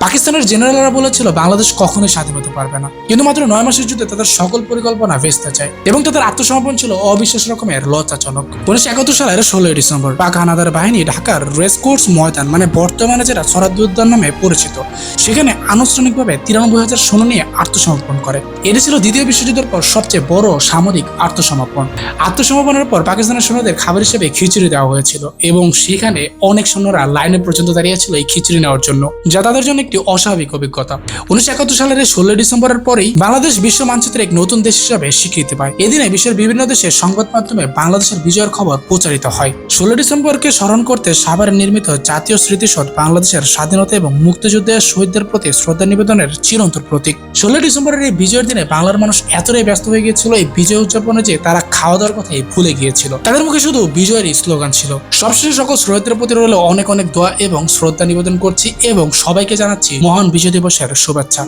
পাকিস্তানের জেনারেলরা বলেছিল বাংলাদেশ কখনোই স্বাধীন হতে পারবে না, কিন্তু মাত্র 9 মাসের যুদ্ধে তাদের সকল পরিকল্পনা ভেস্তে যায় এবং তাদের আত্মসমর্পণ ছিল অবিশ্বাস রকমের লজ্জাজনক। 1971 সালের 16 ডিসেম্বর পাক হানাদার বাহিনী ঢাকার রেসকোর্স ময়দান মানে বর্তমানে যেটা সরাদ্দি উদ্যান নামে পরিচিত, সেখানে আনুষ্ঠানিকভাবে 93,000 সৈন্য নিয়ে আত্মসমর্পণ করে। এটি ছিল দ্বিতীয় বিশ্বযুদ্ধের পর সবচেয়ে বড় সামরিক আত্মসমর্পণ। আত্মসমর্পণের পর পাকিস্তানের সৈন্যদের খাবার হিসেবে খিচুড়ি দেওয়া হয়েছিল এবং সেখানে অনেক সৈন্যরা লাইনে পর্যন্ত দাঁড়িয়েছিল এই খিচুড়ি নেওয়ার জন্য, যা তাদের জন্য একটি অস্বাভাবিক অভিজ্ঞতা। 1971 সালের 16 ডিসেম্বরের পরেই বাংলাদেশ বিশ্ব মানচিত্রে এক নতুন দেশ হিসেবে স্বীকৃতি পায়। এদিনে বিশ্বের বিভিন্ন দেশের সংবাদ মাধ্যমে বাংলাদেশের বিজয়ের খবর প্রচারিত হয়। 16 ডিসেম্বরকে স্মরণ করতে সাভারে নির্মিত জাতীয় স্মৃতিসৌধ বাংলাদেশের স্বাধীনতা এবং মুক্তিযুদ্ধের শহীদদের প্রতি শ্রদ্ধা নিবেদনের চিরন্তন প্রতীক। 16 ডিসেম্বরের এই বিজয়ের দিনে বাংলার মানুষ এতটাই ব্যস্ত হয়ে গিয়েছিল এই বিজয় উদযাপনে যে তারা খাওয়া দাওয়ার কথাই ভুলে গিয়েছিল। তাদের মুখে শুধু বিজয়ের স্লোগান ছিল। সবশেষে সকল শহীদদের প্রতি রইল অনেক অনেক দোয়া এবং শ্রদ্ধা নিবেদন করছি এবং সবাইকে জানাচ্ছি মহান বিজয় দিবসের শুভেচ্ছা।